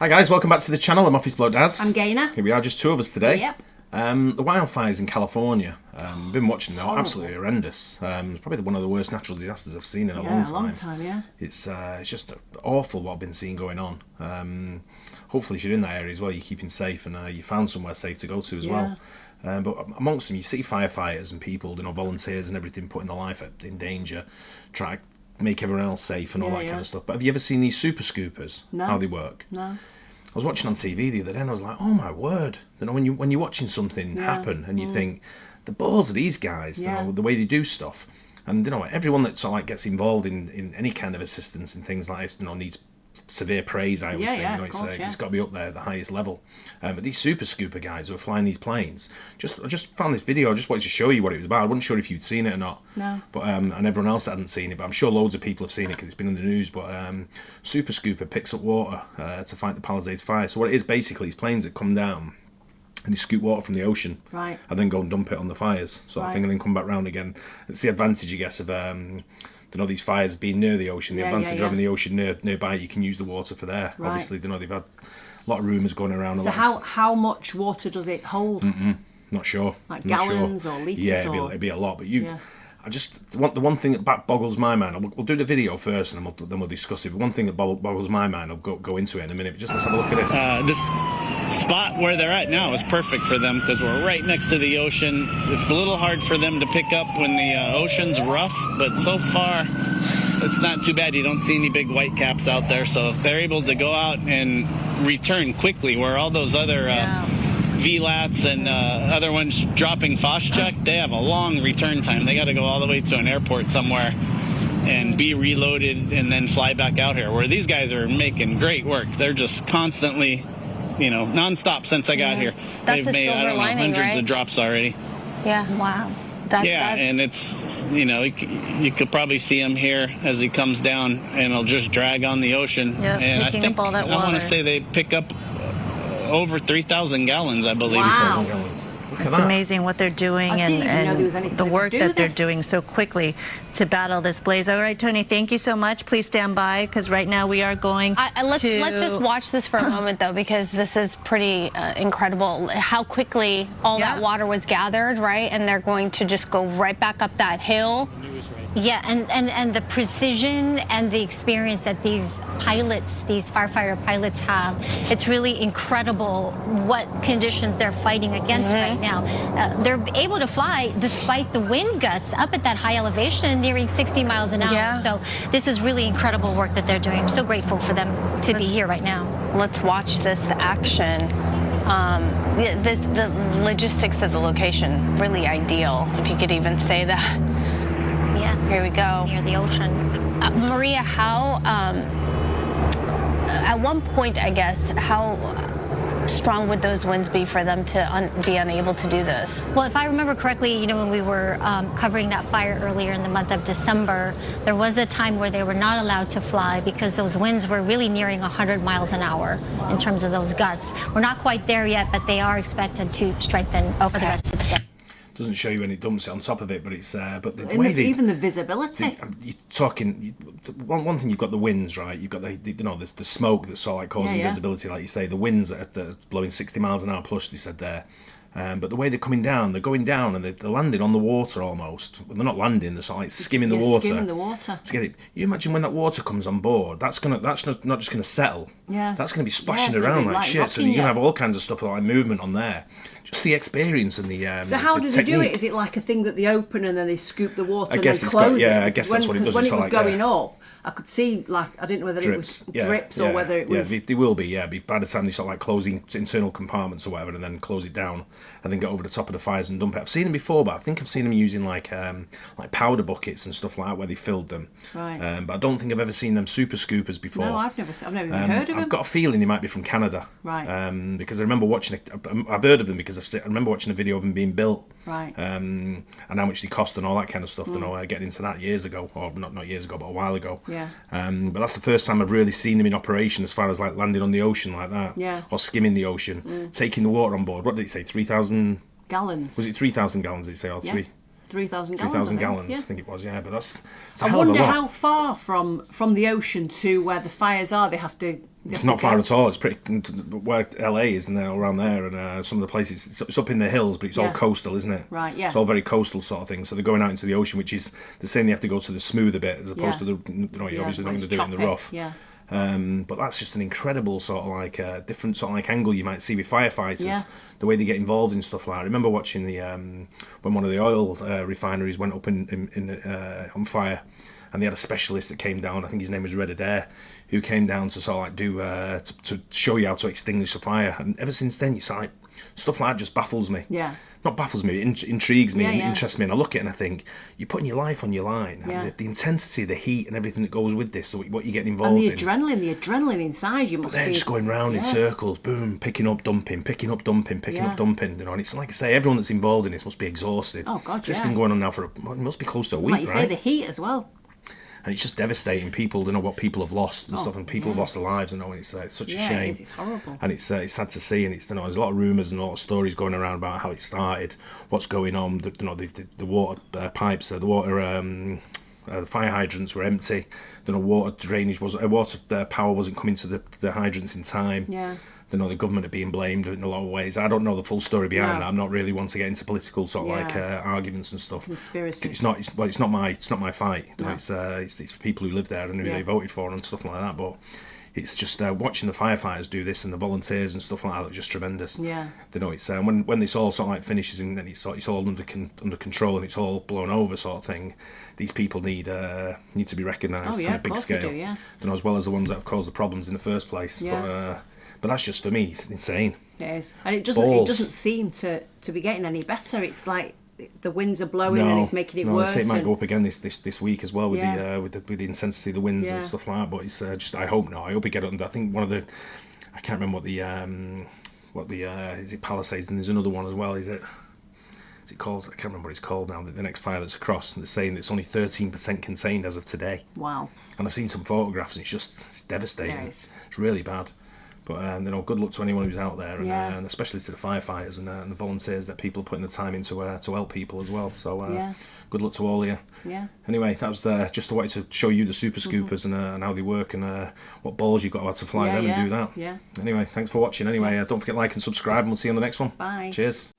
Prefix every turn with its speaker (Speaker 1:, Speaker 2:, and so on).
Speaker 1: Hi guys, welcome back to the channel. I'm Office Bloke Daz.
Speaker 2: I'm Gaynor.
Speaker 1: Here we are, just two of us today.
Speaker 2: Yep.
Speaker 1: The wildfires in California. Been watching them, absolutely horrendous. It's probably one of the worst natural disasters I've seen in a long time.
Speaker 2: Yeah, a long time, yeah.
Speaker 1: It's just awful what I've been seeing going on. Hopefully if you're in that area as well, you're keeping safe and you found somewhere safe to go to as well. But amongst them, you see firefighters and people, volunteers and everything putting their life in danger, try to make everyone else safe and all that kind of stuff. But have you ever seen these super scoopers?
Speaker 2: No.
Speaker 1: How they work?
Speaker 2: No.
Speaker 1: I was watching on TV the other day and I was like, oh my word. When you're watching something happen and you think, the balls of these guys, the way they do stuff. And everyone that sort of like gets involved in any kind of assistance and things like this, needs severe praise. I always think, it's got to be up there at the highest level. But these super scooper guys who are flying these planes, I just found this video. I just wanted to show you what it was about. I wasn't sure if you'd seen it or not.
Speaker 2: No.
Speaker 1: But and everyone else hadn't seen it. But I'm sure loads of people have seen it because it's been in the news. But super scooper picks up water to fight the Palisades fire. So what it is basically is planes that come down and they scoop water from the ocean,
Speaker 2: right,
Speaker 1: and then go and dump it on the fires, sort of thing, and then come back round again. It's the advantage, I guess, of these fires being near the ocean. The advantage of having the ocean nearby, you can use the water for there. Right. Obviously, they've had a lot of rumours going around.
Speaker 2: So how much water does it hold?
Speaker 1: Not sure.
Speaker 2: Like gallons or litres?
Speaker 1: Yeah, it'd be a lot. But I just the one thing that boggles my mind. We'll do the video first, and then we'll discuss it. But one thing that boggles my mind, I'll go into it in a minute. But just let's have a look at this.
Speaker 3: This spot where they're at now is perfect for them because we're right next to the ocean. It's a little hard for them to pick up when the ocean's rough, but so far it's not too bad. You don't see any big white caps out there, so if they're able to go out and return quickly, where all those other VLATs and other ones dropping Phoschuck, they have a long return time. They got to go all the way to an airport somewhere and be reloaded and then fly back out here, where these guys are making great work. They're just constantly, nonstop since I got here.
Speaker 4: That's
Speaker 3: they've made, I don't know, hundreds of drops already.
Speaker 4: Yeah. Wow.
Speaker 3: And it's, you could probably see him here as he comes down, and he'll just drag on the ocean.
Speaker 4: Yep,
Speaker 3: and
Speaker 4: picking up all that water.
Speaker 3: I want to say they pick up over 3,000 gallons, I believe.
Speaker 2: Wow.
Speaker 1: 3,000 gallons.
Speaker 4: It's amazing what they're doing and the work that they're doing so quickly to battle this blaze. All right, Tony, thank you so much. Please stand by because right now we are going
Speaker 5: let's just watch this for a moment, though, because this is pretty incredible how quickly all that water was gathered, right? And they're going to just go right back up that hill.
Speaker 6: Yeah, and the precision and the experience that these pilots, these firefighter pilots have, it's really incredible what conditions they're fighting against right now. They're able to fly despite the wind gusts up at that high elevation, nearing 60 miles an hour.
Speaker 5: Yeah.
Speaker 6: So this is really incredible work that they're doing. I'm so grateful for them to be here right now.
Speaker 5: Let's watch this action. The logistics of the location, really ideal, if you could even say that.
Speaker 6: Yeah.
Speaker 5: Here we go.
Speaker 6: Near the ocean.
Speaker 5: Maria, how, at one point, I guess, how strong would those winds be for them to be unable to do this?
Speaker 6: Well, if I remember correctly, when we were covering that fire earlier in the month of December, there was a time where they were not allowed to fly because those winds were really nearing 100 miles an hour in terms of those gusts. We're not quite there yet, but they are expected to strengthen for the rest of today.
Speaker 1: Doesn't show you any dumps on top of it, but it's but the
Speaker 2: way even the visibility.
Speaker 1: You're talking one thing. You've got the winds, right? You've got the smoke that's sort of like causing visibility, like you say. The winds that are blowing 60 miles an hour plus. They said there. But the way they're coming down, they're going down and they're landing on the water almost. Well, they're not landing; they're sort of like skimming the water.
Speaker 2: Skimming the water.
Speaker 1: You imagine when that water comes on board, that's not just going to settle.
Speaker 2: Yeah.
Speaker 1: That's going to be splashing around like shit. So you're going to have all kinds of stuff like movement on there. Just the experience and the.
Speaker 2: So how do they do it? Is it like a thing that they open and then they scoop the water and then close it?
Speaker 1: I guess that's what it does.
Speaker 2: When it was going up, I could see, I didn't know whether it was drips or whether it was...
Speaker 1: Yeah, they will be, by the time they sort of like close internal compartments or whatever and then close it down and then get over the top of the fires and dump it. I've seen them before, but I think I've seen them using like powder buckets and stuff like that where they filled them.
Speaker 2: Right.
Speaker 1: But I don't think I've ever seen them super scoopers before.
Speaker 2: No, I've never even heard of them.
Speaker 1: I've got a feeling they might be from Canada.
Speaker 2: Right.
Speaker 1: Because I remember watching I've heard of them because I remember watching a video of them being built.
Speaker 2: Right.
Speaker 1: And how much they cost and all that kind of stuff. Getting into that years ago, or not years ago, but a while ago.
Speaker 2: Yeah.
Speaker 1: But that's the first time I've really seen them in operation as far as like landing on the ocean like that.
Speaker 2: Yeah.
Speaker 1: Or skimming the ocean, taking the water on board. What did it say? 3,000
Speaker 2: gallons.
Speaker 1: Was it 3,000 gallons? Did it say? Or
Speaker 2: 3,000 gallons.
Speaker 1: 3,000 gallons, I think it was, yeah. But that's a
Speaker 2: I
Speaker 1: hell of a
Speaker 2: wonder
Speaker 1: lot.
Speaker 2: how far from the ocean to where the fires are they have to.
Speaker 1: It's not far at all. It's pretty where LA is and around there, and some of the places. It's up in the hills, but it's all coastal, isn't it?
Speaker 2: Right. Yeah.
Speaker 1: It's all very coastal sort of thing. So they're going out into the ocean, which is they're saying they have to go to the smoother bit as opposed to the. You're obviously not going to do it in the rough.
Speaker 2: Yeah.
Speaker 1: But that's just an incredible sort of like different sort of like angle you might see with firefighters.
Speaker 2: Yeah.
Speaker 1: The way they get involved in stuff like that. I remember watching the when one of the oil refineries went up on fire, and they had a specialist that came down. I think his name was Red Adair, who came down to sort of like do to show you how to extinguish a fire. And ever since then, it's like stuff like that just baffles me.
Speaker 2: Yeah.
Speaker 1: Not baffles me, it intrigues me,
Speaker 2: Yeah,
Speaker 1: and
Speaker 2: yeah.
Speaker 1: interests me, and I look at it and I think, you're putting your life on your line.
Speaker 2: Yeah.
Speaker 1: And the intensity, the heat, and everything that goes with this, what you're getting
Speaker 2: And
Speaker 1: involved
Speaker 2: the
Speaker 1: in.
Speaker 2: adrenaline inside you must
Speaker 1: They're
Speaker 2: be.
Speaker 1: just going round in circles, boom, picking up, dumping, picking up, dumping, picking
Speaker 2: Yeah.
Speaker 1: up, dumping. And it's like I say, everyone that's involved in this must be exhausted.
Speaker 2: Oh, God,
Speaker 1: It's
Speaker 2: yeah.
Speaker 1: been going on now it must be close to a week,
Speaker 2: Like you
Speaker 1: right?
Speaker 2: say, the heat as well.
Speaker 1: And it's just devastating. People don't know what people have lost and stuff, and people have lost their lives. And it's such a
Speaker 2: Yeah,
Speaker 1: shame.
Speaker 2: it is. It's horrible.
Speaker 1: And it's sad to see. And there's a lot of rumours and a lot of stories going around about how it started, what's going on. The water pipes, the water. The fire hydrants were empty. Water drainage water power wasn't coming to the hydrants in time.
Speaker 2: Yeah.
Speaker 1: The government are being blamed in a lot of ways. I don't know the full story behind that. I'm not really one to get into political sort of like arguments and stuff.
Speaker 2: Conspiracy.
Speaker 1: It's not my fight.
Speaker 2: No.
Speaker 1: It's people who live there and who they voted for and stuff like that. But it's just watching the firefighters do this and the volunteers and stuff like that. It's just tremendous.
Speaker 2: Yeah.
Speaker 1: It's when this all sort of like finishes and then it's all under control and it's all blown over sort of thing. These people need to be recognised on a big scale.
Speaker 2: They do, yeah.
Speaker 1: As well as the ones that have caused the problems in the first place.
Speaker 2: Yeah.
Speaker 1: But that's just, for me, it's insane.
Speaker 2: It is. And it doesn't seem to be getting any better. It's like the winds are blowing and it's making it worse.
Speaker 1: It might go up again this week as well with the intensity of the winds
Speaker 2: Yeah.
Speaker 1: and stuff like that. But it's just, I hope not. I hope we get it under. I think I can't remember what the is it Palisades, and there's another one as well. Is it called? I can't remember what it's called now. The next fire that's across, and they're saying it's only 13% contained as of today.
Speaker 2: Wow.
Speaker 1: And I've seen some photographs, and it's devastating.
Speaker 2: Yeah,
Speaker 1: it's really bad. But good luck to anyone who's out there, and especially to the firefighters and the volunteers that people are putting the time into to help people as well. So good luck to all of you.
Speaker 2: Yeah.
Speaker 1: Anyway, that was just I wanted to show you the super scoopers and how they work and what balls you've got to fly them and do that.
Speaker 2: Yeah.
Speaker 1: Anyway, thanks for watching. Anyway, don't forget to like and subscribe, and we'll see you on the next one.
Speaker 2: Bye.
Speaker 1: Cheers.